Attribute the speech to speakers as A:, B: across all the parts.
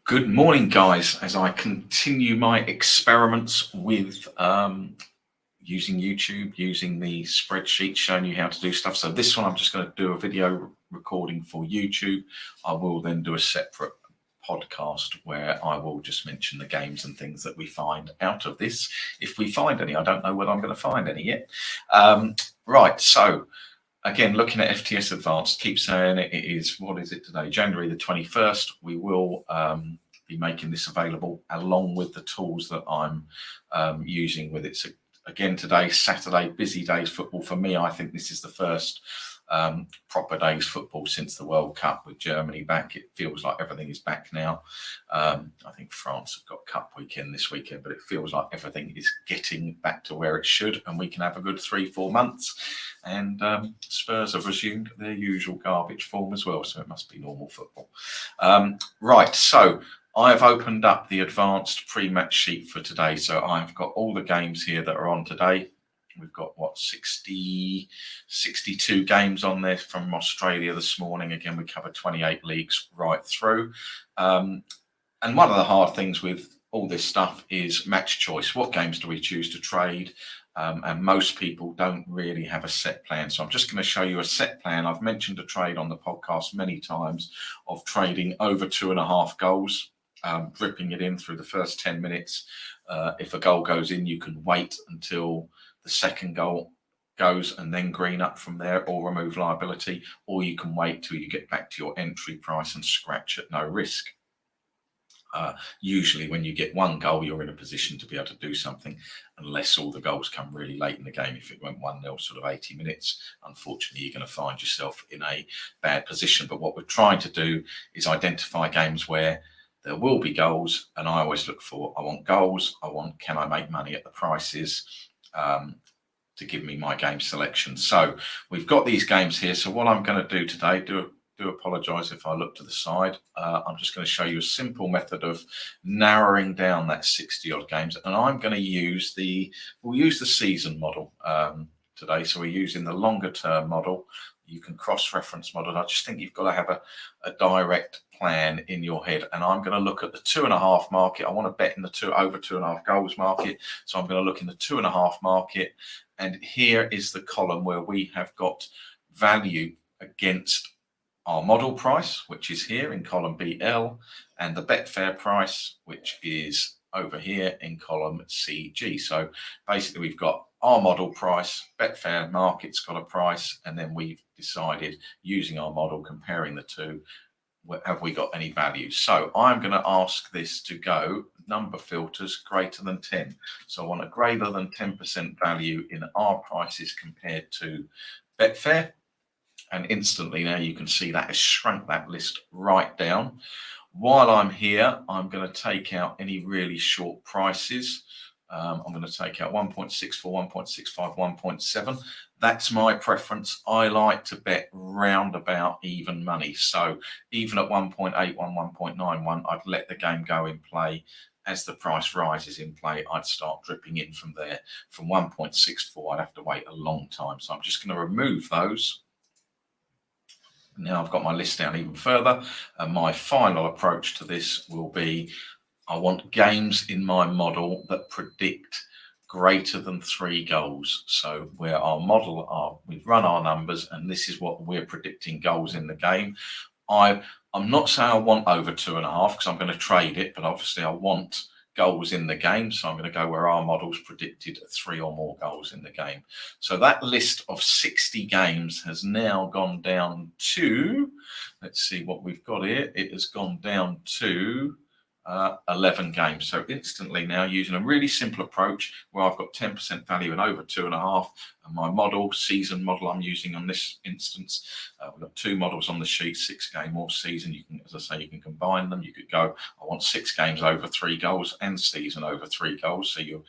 A: Good morning, guys, as I continue my experiments with using YouTube, using the spreadsheet, showing you how to do stuff. So this one, I'm just going to do a video recording for YouTube. I will then do a separate podcast where I will just mention the games and things that we find out of this. If we find any, I don't know whether I'm going to find any yet. Right, so again, looking at FTS Advanced, keep saying it is, what is it today? January the 21st. We will be making this available along with the tools that I'm using with it. So again, today, Saturday, busy days football. For me, I think this is the first proper days football since the World Cup with Germany back. It feels like everything is back now. I think France have got Cup weekend this weekend, but it feels like everything is getting back to where it should, and we can have a good 3-4 months. And Spurs have resumed their usual garbage form as well, so it must be normal football. Right, so I've opened up the advanced pre-match sheet for today. So I've got all the games here that are on today. We've got, 62 games on there from Australia this morning. Again, we covered 28 leagues right through. And one of the hard things with all this stuff is match choice. What games do we choose to trade? And most people don't really have a set plan. So I'm just going to show you a set plan. I've mentioned a trade on the podcast many times of trading over 2.5 goals, dripping it in through the first 10 minutes. If a goal goes in, you can wait until the second goal goes and then green up from there, or remove liability, or you can wait till you get back to your entry price and scratch at no risk. Usually when you get one goal, you're in a position to be able to do something, unless all the goals come really late in the game. If it went 1-0 sort of 80 minutes, unfortunately, you're going to find yourself in a bad position. But what we're trying to do is identify games where there will be goals, and I always look for, I want goals, can I make money at the prices, to give me my game selection. So we've got these games here. So what I'm going to do today, do apologize if I look to the side. I'm just going to show you a simple method of narrowing down that 60 odd games, and I'm going to we'll use the season model today. So we're using the longer term model. You can cross-reference model. I just think you've got to have a direct plan in your head. And I'm going to look at the 2.5 market. I want to bet in the over 2.5 goals market. So I'm going to look in the 2.5 market. And here is the column where we have got value against our model price, which is here in column BL, and the Betfair price, which is over here in column CG. So basically we've got our model price, Betfair market's got a price, and then we've decided, using our model, comparing the two, have we got any value? So I'm going to ask this to go number filters greater than 10. So I want a greater than 10% value in our prices compared to Betfair. And instantly now you can see that has shrunk that list right down. While I'm here, I'm going to take out any really short prices. I'm going to take out 1.64, 1.65, 1.7. That's my preference. I like to bet round about even money. So even at 1.81, 1.91, I'd let the game go in play. As the price rises in play, I'd start dripping in from there. From 1.64, I'd have to wait a long time. So I'm just going to remove those. Now I've got my list down even further, and my final approach to this will be, I want games in my model that predict greater than 3 goals. So where our model we've run our numbers, and this is what we're predicting goals in the game. I'm not saying I want over 2.5 because I'm going to trade it, but obviously I want goals in the game. So I'm going to go where our model's predicted 3 or more goals in the game. So that list of 60 games has now gone down to, let's see what we've got here. It has gone down to 11 games. So instantly now, using a really simple approach where I've got 10% value and over 2.5, and my model, season model I'm using on this instance, we've got 2 models on the sheet, 6 game or season. You can, as I say, you can combine them. You could go, I want 6 games over 3 goals and season over 3 goals. So you're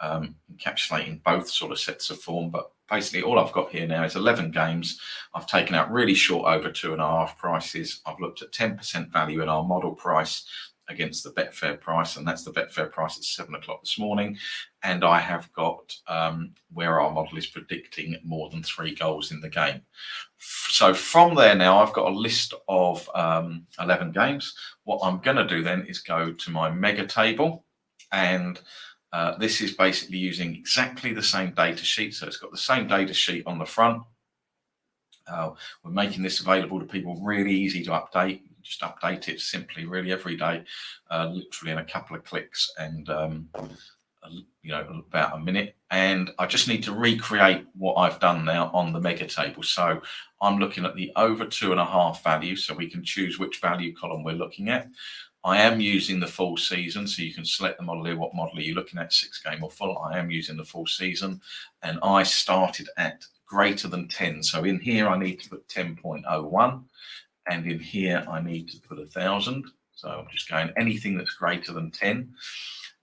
A: encapsulating both sort of sets of form. But basically all I've got here now is 11 games. I've taken out really short over 2.5 prices. I've looked at 10% value in our model price, against the Betfair price, and that's the Betfair price at 7 o'clock this morning. And I have got where our model is predicting more than 3 goals in the game. So from there now, I've got a list of 11 games. What I'm going to do then is go to my Megatable, and this is basically using exactly the same data sheet. So it's got the same data sheet on the front. We're making this available to people, really easy to update. You just update it simply, really every day, literally in a couple of clicks, and about a minute. And I just need to recreate what I've done now on the Megatable. So I'm looking at the over 2.5 value, so we can choose which value column we're looking at. I am using the full season, so you can select the model here. What model are you looking at, 6 game or full? I am using the full season, and I started at greater than 10. So in here, I need to put 10.01, and in here, I need to put 1,000. So I'm just going anything that's greater than 10.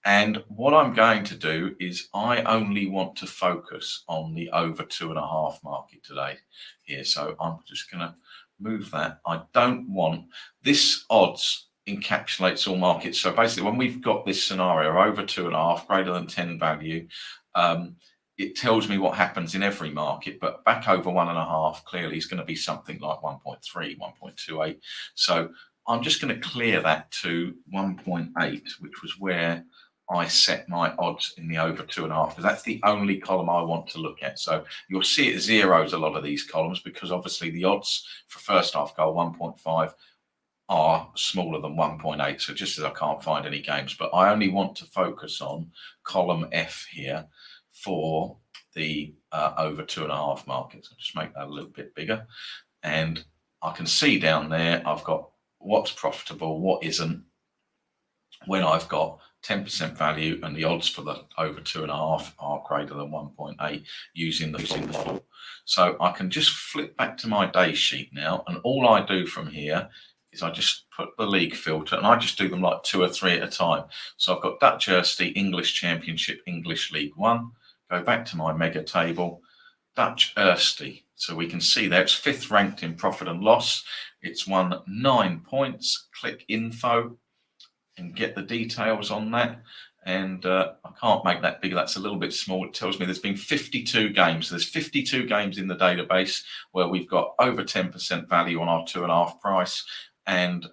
A: And what I'm going to do is I only want to focus on the over 2.5 market today here. So I'm just going to move that. I don't want this odds encapsulates all markets. So basically, when we've got this scenario over 2.5 greater than 10 value, it tells me what happens in every market, but back over 1.5 clearly is going to be something like 1.3, 1.28. So I'm just going to clear that to 1.8, which was where I set my odds in the over 2.5, because that's the only column I want to look at. So you'll see it zeros a lot of these columns, because obviously the odds for first half goal 1.5 are smaller than 1.8. So just as I can't find any games, but I only want to focus on column F here for the over 2.5 markets. I'll just make that a little bit bigger, and I can see down there I've got what's profitable, what isn't, when I've got 10% value and the odds for the over 2.5 are greater than 1.8 using the full. So I can just flip back to my day sheet now, and all I do from here is I just put the league filter, and I just do them like 2 or 3 at a time. So I've got Dutch Erste, English Championship, English League One. Go back to my Megatable, Dutch Erste. So we can see there it's 5th ranked in profit and loss. It's won 9 points. Click info and get the details on that. And I can't make that bigger. That's a little bit small. It tells me there's been 52 games. So there's 52 games in the database where we've got over 10% value on our 2.5 price, and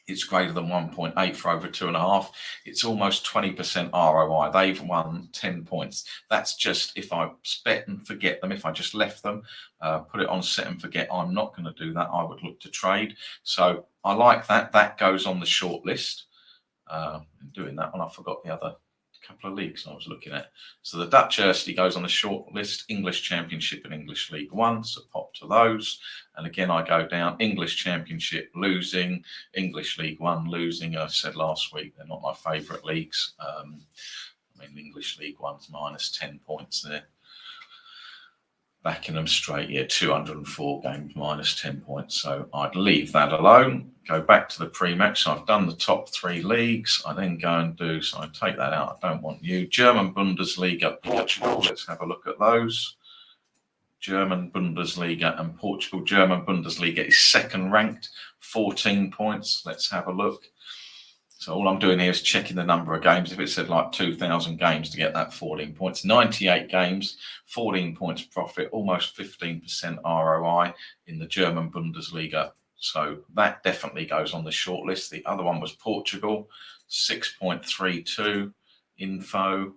A: it's greater than 1.8 for over 2.5. It's almost 20% ROI. They've won 10 points. That's just if I bet and forget them. If I just left them, put it on set and forget, I'm not going to do that. I would look to trade. So I like that. That goes on the short list. Doing that one, I forgot the other couple of leagues I was looking at. So the Dutch Erste goes on the short list, English Championship and English League One, so pop to those. And again, I go down, English Championship losing, English League One losing. I said last week, they're not my favourite leagues. I mean, English League One's minus 10 points there. Backing them straight, yeah, 204 games, minus 10 points. So I'd leave that alone. Go back to the pre-match. So I've done the top 3 leagues. I then go and do, so I take that out. I don't want you. German Bundesliga, Portugal. Let's have a look at those. German Bundesliga and Portugal. German Bundesliga is 2nd ranked, 14 points. Let's have a look. So all I'm doing here is checking the number of games. If it said like 2,000 games to get that 14 points, 98 games, 14 points profit, almost 15% ROI in the German Bundesliga. So that definitely goes on the short list. The other one was Portugal, 6.32 info.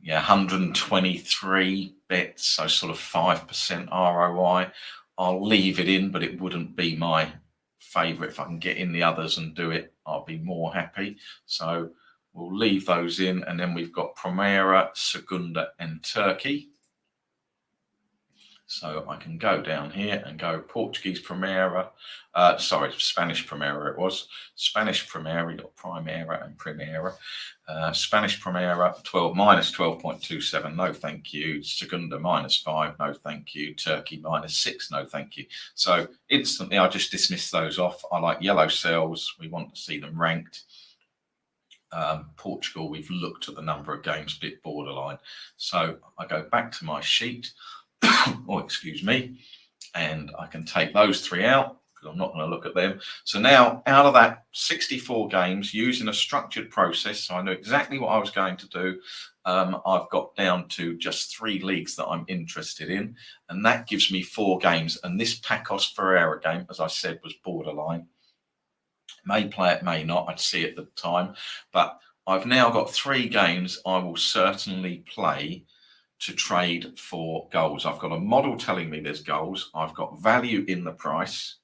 A: Yeah, 123 bets, so sort of 5% ROI. I'll leave it in, but it wouldn't be my favourite. If I can get in the others and do it, I'll be more happy. So we'll leave those in, and then we've got Primera, Segunda and Turkey. So I can go down here and go Portuguese Primera, Spanish Primera it was. Spanish Primera, you got Primera and Primera. Spanish Primera, minus 12.27, no thank you. Segunda minus 5, no thank you. Turkey minus 6, no thank you. So instantly I just dismiss those off. I like yellow cells. We want to see them ranked. Portugal, we've looked at the number of games, bit borderline. So I go back to my sheet. Oh, excuse me, and I can take those 3 out, because I'm not going to look at them. So now, out of that 64 games, using a structured process, so I know exactly what I was going to do. I've got down to just 3 leagues that I'm interested in, and that gives me 4 games. And this Pacos Ferreira game, as I said, was borderline. May play it, may not. I'd see it at the time, but I've now got 3 games I will certainly play to trade for goals. I've got a model telling me there's goals. I've got value in the price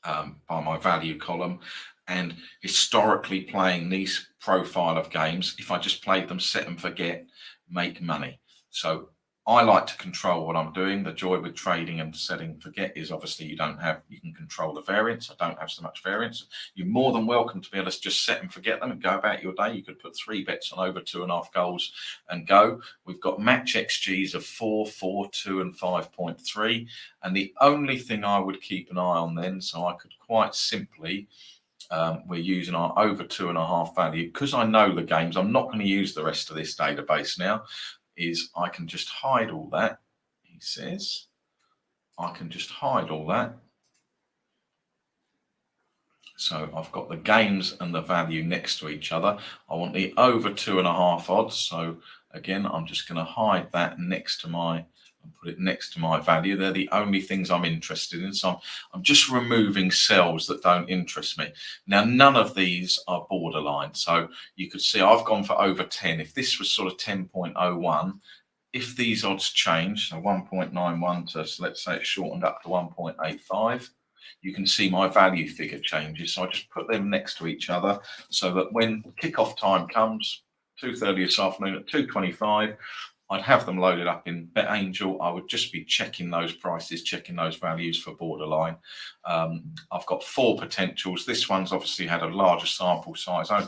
A: by my value column, and historically playing these profile of games, if I just played them set and forget, make money. So I like to control what I'm doing. The joy with trading and setting forget is obviously you can control the variance. I don't have so much variance. You're more than welcome to be able to just set and forget them and go about your day. You could put 3 bets on over 2.5 goals and go. We've got match XGs of 4, 4, 2 and 5.3. And the only thing I would keep an eye on then, so I could quite simply, we're using our over 2.5 value, because I know the games. I'm not going to use the rest of this database now. Is I can just hide all that, he says. I can just hide all that. So I've got the games and the value next to each other. I want the over 2.5 odds. So again, I'm just going to hide that next to my, and put it next to my value. They're the only things I'm interested in. So I'm just removing cells that don't interest me. Now, none of these are borderline. So you could see I've gone for over 10. If this was sort of 10.01, if these odds change, so 1.91 to, so let's say it's shortened up to 1.85, you can see my value figure changes. So I just put them next to each other so that when kickoff time comes, 2:30 this afternoon at 2:25, I'd have them loaded up in BetAngel. I would just be checking those prices, checking those values for borderline. I've got 4 potentials. This one's obviously had a larger sample size. I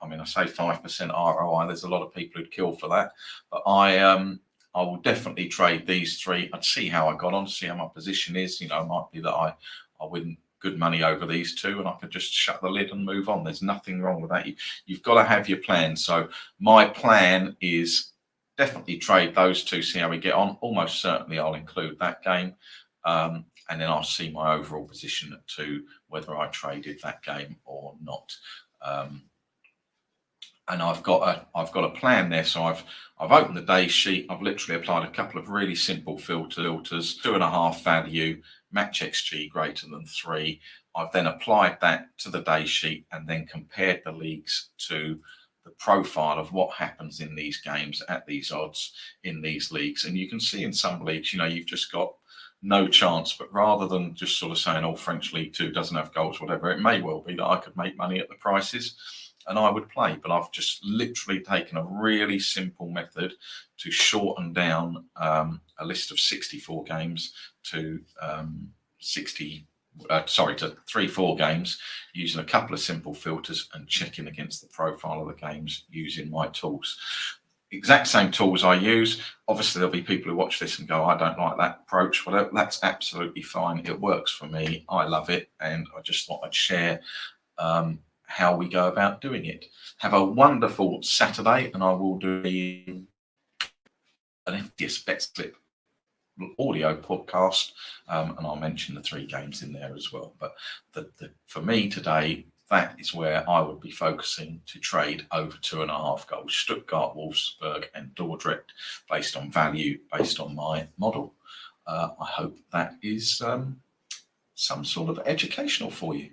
A: mean, I say 5% ROI. There's a lot of people who'd kill for that. But I will definitely trade these 3. I'd see how I got on, see how my position is. You know, it might be that I win good money over these 2 and I could just shut the lid and move on. There's nothing wrong with that. You've got to have your plan. So my plan is definitely trade those 2, see how we get on. Almost certainly I'll include that game. And then I'll see my overall position to whether I traded that game or not. And I've got a plan there. So I've opened the day sheet. I've literally applied a couple of really simple filters, 2.5 value, match XG greater than 3. I've then applied that to the day sheet and then compared the leagues to the profile of what happens in these games at these odds in these leagues. And you can see in some leagues, you know, you've just got no chance. But rather than just sort of saying, oh, French League 2 doesn't have goals, whatever, it may well be that I could make money at the prices and I would play. But I've just literally taken a really simple method to shorten down a list of 64 games to 3-4 games, using a couple of simple filters and checking against the profile of the games using my tools. Exact same tools I use. Obviously, there'll be people who watch this and go, I don't like that approach. Well, that's absolutely fine. It works for me. I love it. And I just thought I'd share how we go about doing it. Have a wonderful Saturday, and I will do an FTS bet slip audio podcast, and I'll mention the 3 games in there as well. But for me today, that is where I would be focusing to trade over 2.5 goals. Stuttgart, Wolfsburg and Dordrecht, based on value, based on my model. I hope that is some sort of educational for you.